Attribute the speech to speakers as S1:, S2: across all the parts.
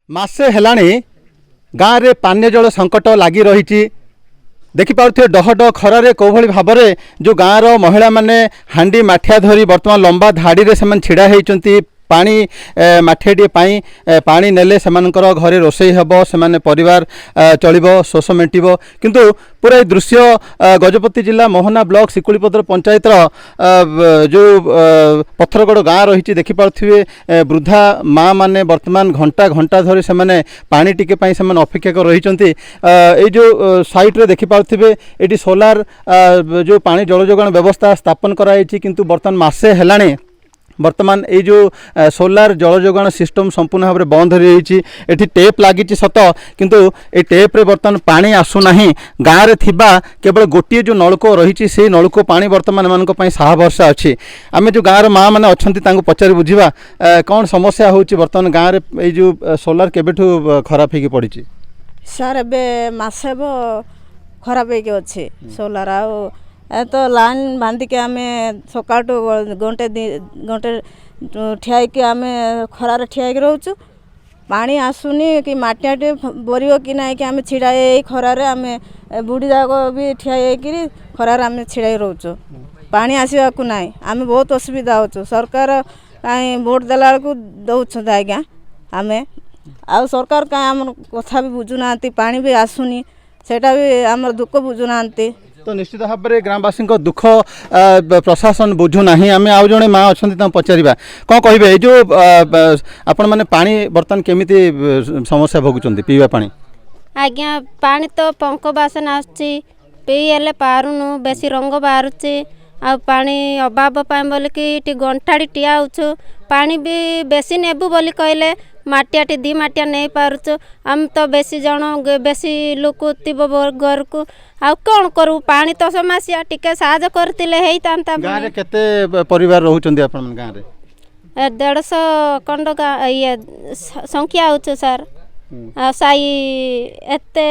S1: मासे हेलाणी गाँव में पानी जल संकट लगी रही देखिपे डह डह खरारे कौभली भाव में जो गाँव महिला माने हांडी माठिया धरी बर्तमान लंबा धाड़ी से छिड़ा होती पानी माठियाटी पानी नेले सेमानकर घरे रोषे हेब से परिवार चलिब शोष मेटिब किंतु पूरा दृश्य गजपति जिला मोहना ब्लॉक शिकुलीपदर पंचायतर जो पत्थरगढ़ गाँ रही देखिपे वृद्धा माँ माने वर्तमान घंटा घंटा धरी से पानी टिके से अपेक्षा कर रही जो साइट रे देखिपे ये सोलार जो पानी जल जोगाण व्यवस्था स्थापन कराई किंतु बर्तमान मासे हेलाणी वर्तमान ये जो सोलार जल जोगाण सिस्टम संपूर्ण भाव में बंद रही एठी टेप लगी सत किंतु ये टेप रे बर्तमान पानी आसुना गाँव में थिबा केवल गोटे जो नलकूप रही से नलकूप पानी बर्तमान मान साहा भरसा अच्छी आम जो गाँव माँ मैंने अच्छा पचारि बुझा कौन समस्या हो बर्तमान गाँव में ये जो सोलार केबेठू खराब हो पड़ी
S2: सर ए मसे खराब होके सोलार आ तो लाइन बांधिक आम सका घंटे घंटे ठिया आम खरार ठिया रोचु पानी आसुनी कि माटियाटे बोर कि ना कि आम छिड़ा खरार आम बुढ़ी जाक भी ठिया खरार आम छिड़ा रोचु पानी आसवा ना आम बहुत असुविधा हो सरकार कहीं भोट देला बेलू दौरान आज्ञा आम आ सरकार कहीं आम कथा भी बुझुना पानी भी आसुनी सेटा भी आम दुख बुझुना
S1: तो निश्चित भाव में ग्रामवासी दुख प्रशासन बुझुना आम आउ जड़े माँ अच्छा पचारा कौन कहे जो आपण मैंने पानी बर्तमान केमिति समस्या भोगुंट पीवा पानी
S3: आज्ञा पानी तो पंख बासन आसुची पीले पारुनु बेसी रंग बाहर आ पानी अभाव बोलिकी गंठाड़ी टिया होचु पानी भी बेसी नेबु बोली कहले माटियाटी दी माटिया नहीं पारुचु आम तो बेसी जन बेसी लोक तीब घर को आ कौन करू पानी तो समस्या टिके साहाय्य करतिले हेइतांता
S1: गाँव रे केते परिवार रहउचंदी आपन गाँव रे
S3: 150 खंड ये संख्या होचु सर साई एते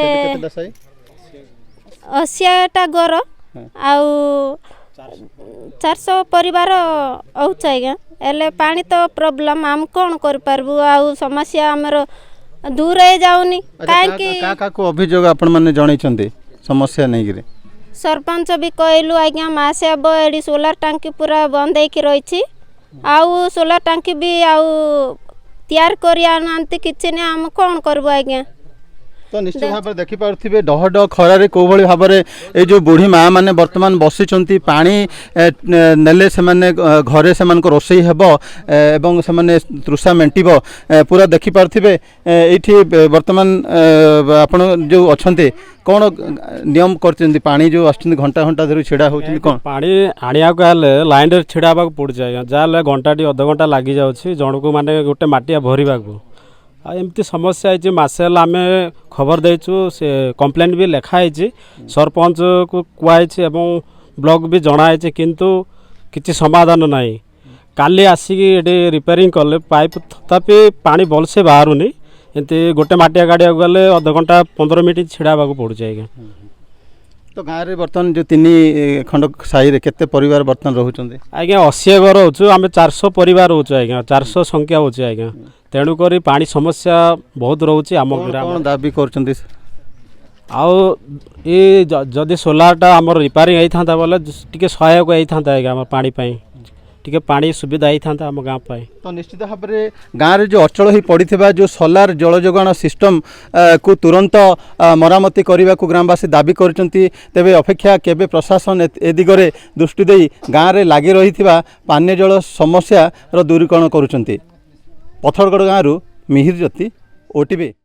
S3: 80टा घर आउ 400 परिवार होच आज्ञा एले पानी तो प्रॉब्लम आम कौन कर पारबु आउ समस्या हमर दूर हे जाउनी काहे
S1: का को अभियोग आपण माने जणै छथि समस्या नहीं गिरे
S3: सरपंच भी कहलु आज्ञा मासे अब एडी सोलार टांकी पूरा बंद होई रही आउ सोलार टांकी भी आउ तैयार करिया नांती किछि ने हम कौन करबु आज्ञा
S1: तो निश्चित भाव में देखिपे डह डह खरारे कौभली भाव में ये जो बुढ़ी माँ मैंने वर्तमान बसी पानी नेले से घरे से रोषे हेब एवं से तृषा मेटिब पूरा देखिपे ये वर्तमान आपण जो अच्छा कौन नियम कर पानी जो आस घंटा घंटा धरी छिड़ा हो कौन
S4: पानी आनिया लाइन रे छिड़ा पड़ जाए जहाँ घंटा अध घंटा लगी जाऊँगी जन को माने गोटे माटिया भरवा एमती समस्या है मसे आम खबर देचु से कंप्लेन भी लिखाई सरपंच को कहुई ब्लॉक भी जनाई किंतु किसी समाधान नहीं काली आसिक ये रिपेयरिंग कले पाइप तथापि पानी भलसे बाहरुनी एमती गोटे माटिया गाड़िया गले अध घंटा 15 मिनट छिड़ा पड़ुचे आज्ञा
S1: तो गाँव में बर्तमान जो 3 खंड साई केते परिवार बर्तमान रोचते
S4: आज्ञा 80 घर हो आम 400 परिवार हो आज्ञा 400 संख्या हो आज्ञा तेणुक पानी समस्या बहुत रोचे आम ग्राम
S1: दाबी कर
S4: जदि सोलारटा आमर रिपेयरिंग होता बोले टी सहायक होता है आम पानी टी पानी सुविधा होता आम गाँव
S1: तो निश्चित भाव में गाँव में जो अचल हो पड़ा जो सोलार जल जोगाण सिस्टम को तुरंत मरामती करने को ग्रामवासी दाबी करते तेबे अपेक्षा केबे प्रशासन ए दिगरे दृष्टि दे गाँव में लगी रही पानीय जल समस्या दूरीकरण करुँच पत्थरगढ़ गाँव मिहिर ज्योति OTV।